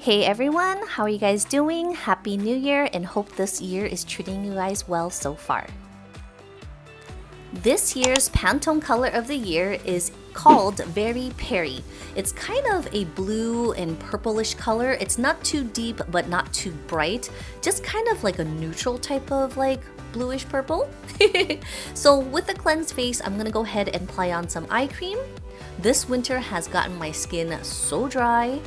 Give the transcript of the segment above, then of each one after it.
Hey everyone, how are you guys doing? Happy New Year and hope this year is treating you guys well so far. This year's Pantone color of the year is called Very Peri. It's kind of a blue and purplish color. It's not too deep but not too bright. Just kind of like a neutral type of like bluish purple. So with the cleansed face, I'm gonna go ahead and apply on some eye cream. This winter has gotten my skin so dry.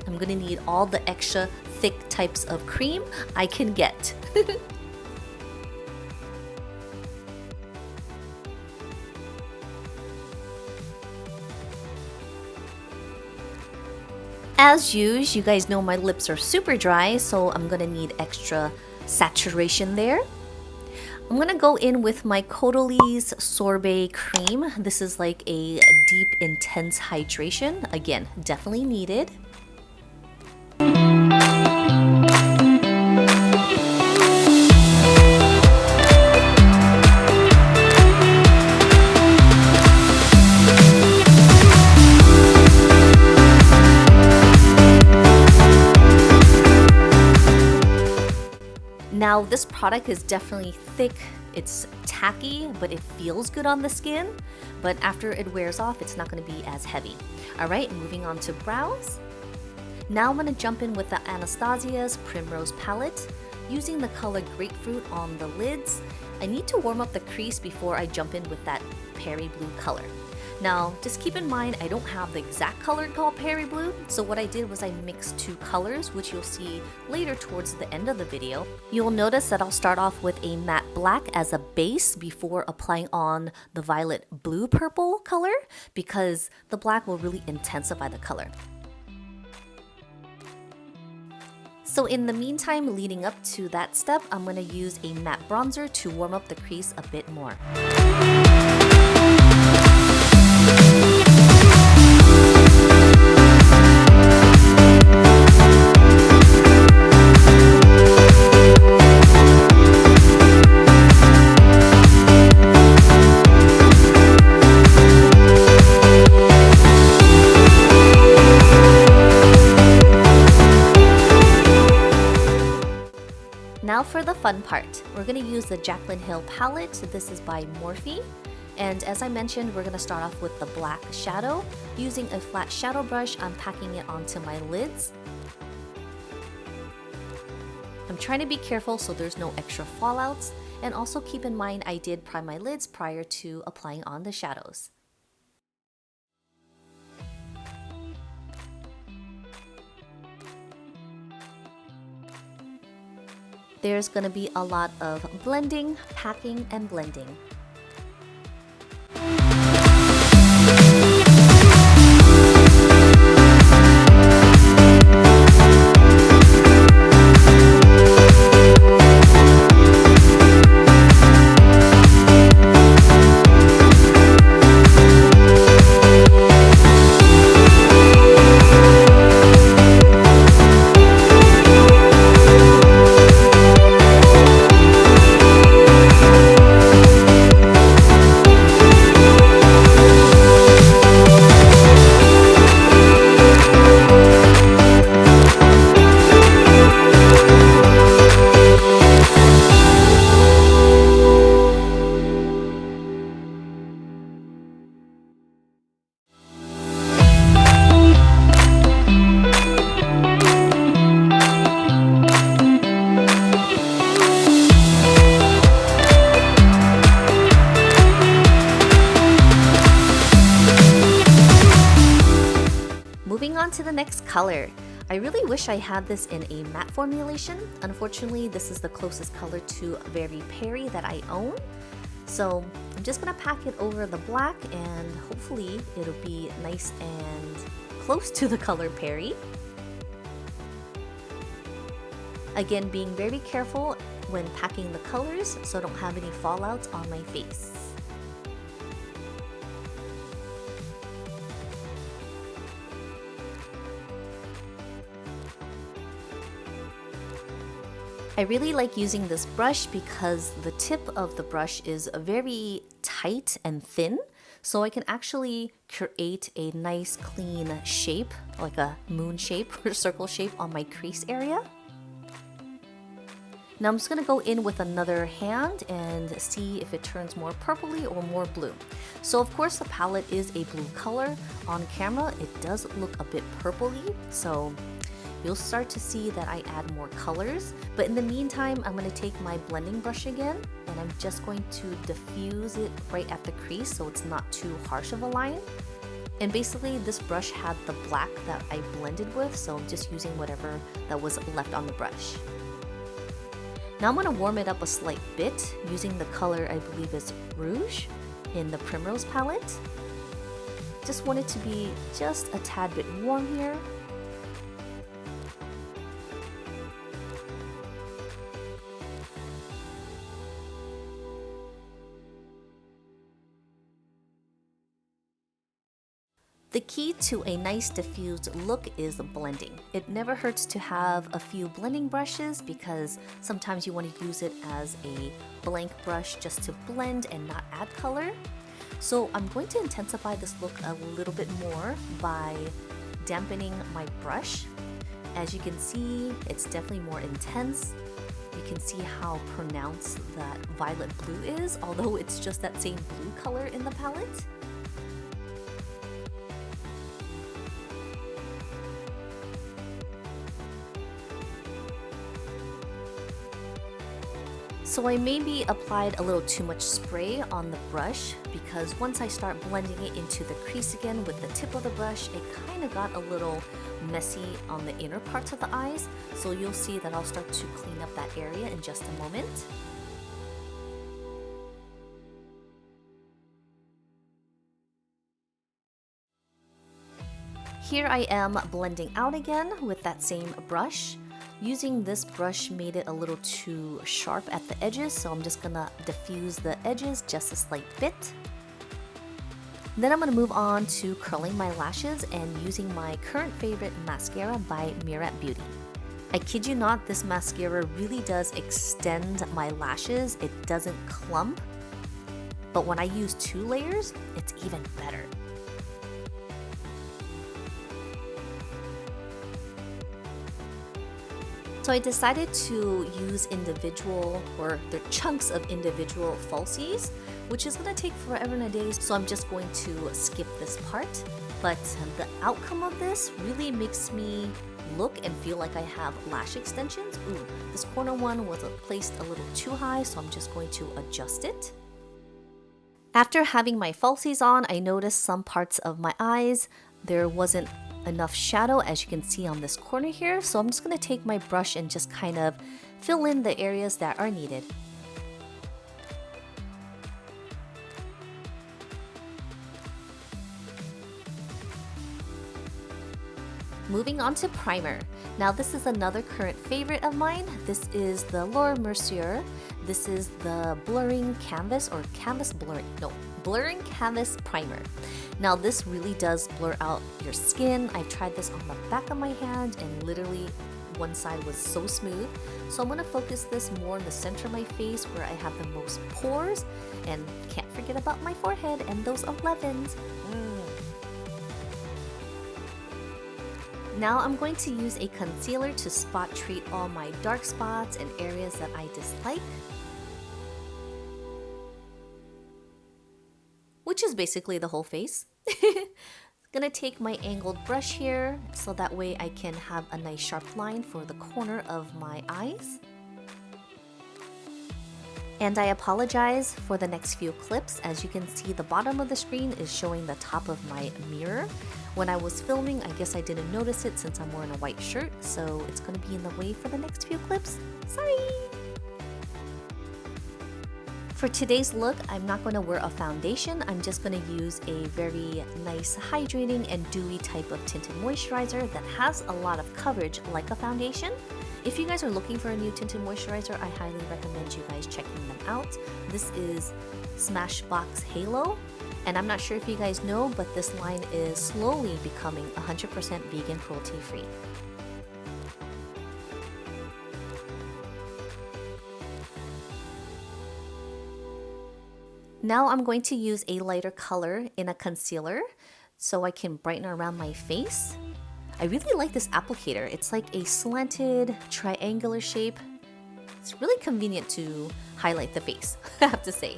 I'm gonna need all the extra thick types of cream I can get. As usual, you guys know my lips are super dry, so I'm gonna need extra saturation there. I'm gonna go in with my CAUDALIE's Sorbet Cream. This is like a deep, intense hydration. Again, definitely needed. Now this product is definitely thick, it's tacky, but it feels good on the skin. But after it wears off, it's not going to be as heavy. Alright, moving on to brows. Now I'm going to jump in with the Anastasia's Primrose palette. Using the color Grapefruit on the lids, I need to warm up the crease before I jump in with that Peri Blue color. Now, just keep in mind, I don't have the exact color called Peri Blue, so what I did was I mixed two colors, which you'll see later towards the end of the video. You'll notice that I'll start off with a matte black as a base before applying on the violet blue purple color, because the black will really intensify the color. So in the meantime, leading up to that step, I'm going to use a matte bronzer to warm up the crease a bit more. Now for the fun part, we're going to use the Jaclyn Hill palette. This is by MORPHE. And as I mentioned, we're going to start off with the black shadow. Using a flat shadow brush, I'm packing it onto my lids. I'm trying to be careful so there's no extra fallouts. And also keep in mind I did prime my lids prior to applying on the shadows. There's going to be a lot of blending, packing, and blending. Moving on to the next color. I really wish I had this in a matte formulation. Unfortunately, this is the closest color to Very Peri that I own. So I'm just gonna pack it over the black and hopefully it'll be nice and close to the color Peri. Again, being very careful when packing the colors so I don't have any fallouts on my face. I really like using this brush because the tip of the brush is very tight and thin, so I can actually create a nice clean shape, like a moon shape or circle shape on my crease area. Now I'm just going to go in with another hand and see if it turns more purpley or more blue. So of course the palette is a blue color. On camera it does look a bit purpley, so you'll start to see that I add more colors. But in the meantime, I'm going to take my blending brush again and I'm just going to diffuse it right at the crease so it's not too harsh of a line. And basically this brush had the black that I blended with, so I'm just using whatever that was left on the brush. Now I'm going to warm it up a slight bit using the color I believe is Rouge in the Primrose palette. Just want it to be just a tad bit warm here. The key to a nice diffused look is blending. It never hurts to have a few blending brushes because sometimes you want to use it as a blank brush just to blend and not add color. So I'm going to intensify this look a little bit more by dampening my brush. As you can see, it's definitely more intense. You can see how pronounced that violet blue is, although it's just that same blue color in the palette. So I maybe applied a little too much spray on the brush because once I start blending it into the crease again with the tip of the brush, it kind of got a little messy on the inner parts of the eyes. So you'll see that I'll start to clean up that area in just a moment. Here I am blending out again with that same brush. Using this brush made it a little too sharp at the edges, so I'm just gonna diffuse the edges just a slight bit. Then I'm gonna move on to curling my lashes and using my current favorite mascara by MURAD Beauty. I kid you not, this mascara really does extend my lashes. It doesn't clump, but when I use 2 layers, it's even better. So I decided to use individual or the chunks of individual falsies, which is going to take forever and a day, so I'm just going to skip this part. But the outcome of this really makes me look and feel like I have lash extensions. Ooh, this corner one was placed a little too high, so I'm just going to adjust it. After having my falsies on, I noticed some parts of my eyes, there wasn't enough shadow, as you can see on this corner here, so I'm just going to take my brush and just kind of fill in the areas that are needed. Moving on to primer. Now this is another current favorite of mine. This is the Mercier. This is the blurring canvas or blurring canvas primer. Now this really does blur out your skin. I tried this on the back of my hand and literally one side was so smooth. So I'm going to focus this more in the center of my face where I have the most pores, and can't forget about my forehead and those 11s. Now I'm going to use a concealer to spot treat all my dark spots and areas that I dislike, which is basically the whole face. Gonna take my angled brush here so that way I can have a nice sharp line for the corner of my eyes. And I apologize for the next few clips. As you can see, the bottom of the screen is showing the top of my mirror. When I was filming, I guess I didn't notice it since I'm wearing a white shirt, so it's gonna be in the way for the next few clips. Sorry! For today's look, I'm not going to wear a foundation. I'm just going to use a very nice hydrating and dewy type of tinted moisturizer that has a lot of coverage like a foundation. If you guys are looking for a new tinted moisturizer, I highly recommend you guys checking them out. This is SMASHBOX Halo, and I'm not sure if you guys know, but this line is slowly becoming 100% vegan, cruelty-free. Now I'm going to use a lighter color in a concealer so I can brighten around my face. I really like this applicator. It's like a slanted triangular shape. It's really convenient to highlight the face, I have to say.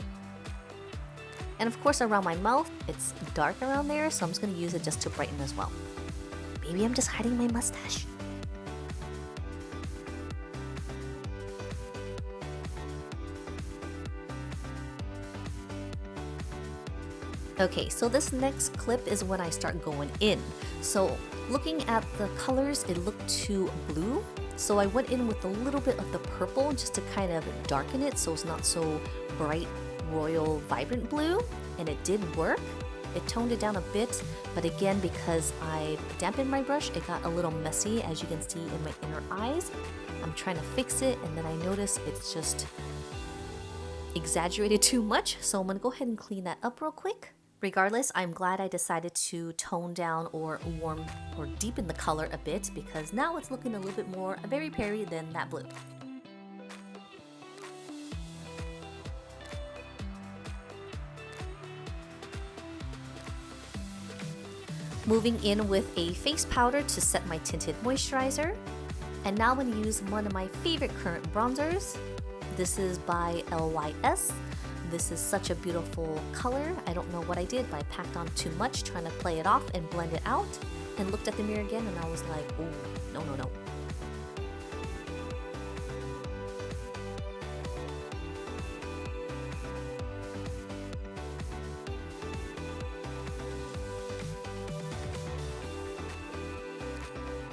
And of course around my mouth, it's dark around there, so I'm just going to use it just to brighten as well. Maybe I'm just hiding my mustache. Okay, so this next clip is when I start going in. So looking at the colors, it looked too blue. So I went in with a little bit of the purple just to kind of darken it so it's not so bright, royal, vibrant blue. And it did work. It toned it down a bit, but again, because I dampened my brush, it got a little messy, as you can see in my inner eyes. I'm trying to fix it, and then I notice it's just exaggerated too much, so I'm gonna go ahead and clean that up real quick. Regardless, I'm glad I decided to tone down or warm or deepen the color a bit, because now it's looking a little bit more very Peri than that blue. Moving in with a face powder to set my tinted moisturizer. And now I'm going to use one of my favorite current bronzers. This is by LYS. This is such a beautiful color. I don't know what I did, but I packed on too much trying to play it off and blend it out. And looked at the mirror again and I was like, oh, no, no, no.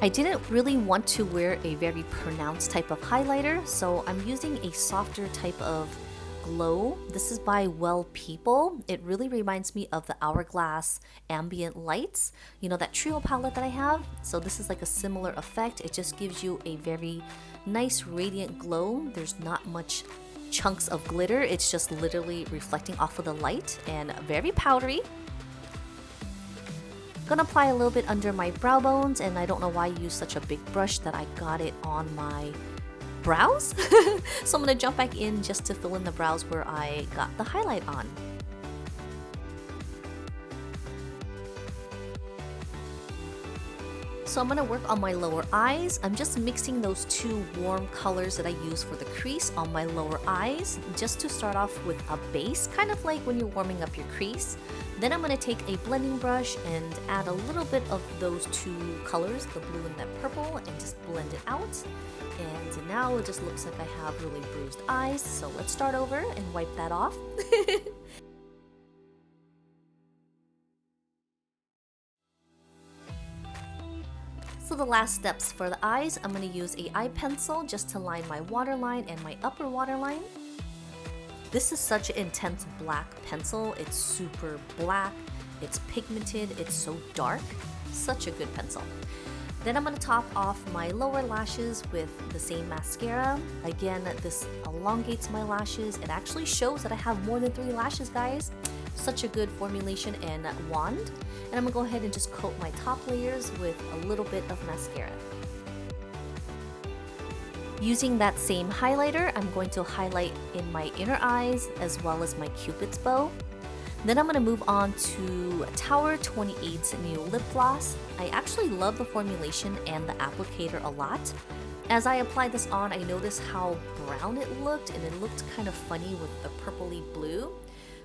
I didn't really want to wear a very pronounced type of highlighter, so I'm using a softer type of glow. This is by Well People. It really reminds me of the Hourglass Ambient Lights, you know, that trio palette that I have. So this is like a similar effect. It just gives you a very nice radiant glow. There's not much chunks of glitter. It's just literally reflecting off of the light and very powdery. Gonna apply a little bit under my brow bones, and I don't know why I used such a big brush that I got it on my brows. So I'm gonna jump back in just to fill in the brows where I got the highlight on. So I'm gonna work on my lower eyes. I'm just mixing those two warm colors that I use for the crease on my lower eyes, just to start off with a base, kind of like when you're warming up your crease. Then I'm gonna take a blending brush and add a little bit of those two colors, the blue and the purple, and just blend it out. And now it just looks like I have really bruised eyes, so let's start over and wipe that off. So the last steps for the eyes, I'm going to use a eye pencil just to line my waterline and my upper waterline. This is such an intense black pencil. It's super black, it's pigmented, it's so dark. Such a good pencil. Then I'm going to top off my lower lashes with the same mascara. Again, this elongates my lashes. It actually shows that I have more than 3 lashes, guys. Such a good formulation and wand. And I'm gonna go ahead and just coat my top layers with a little bit of mascara. Using that same highlighter, I'm going to highlight in my inner eyes as well as my Cupid's bow. Then I'm going to move on to Tower 28's new lip gloss. I actually love the formulation and the applicator a lot. As I applied this on, I noticed how brown it looked, and it looked kind of funny with the purpley blue.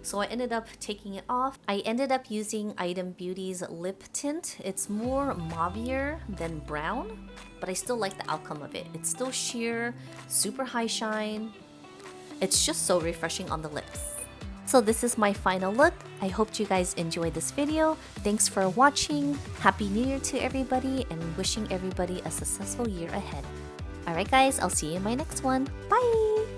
So I ended up taking it off. I ended up using Item Beauty's lip tint. It's more mauvier than brown, but I still like the outcome of it. It's still sheer, super high shine. It's just so refreshing on the lips. So this is my final look. I hope you guys enjoyed this video. Thanks for watching. Happy New Year to everybody, and wishing everybody a successful year ahead. Alright guys, I'll see you in my next one. Bye!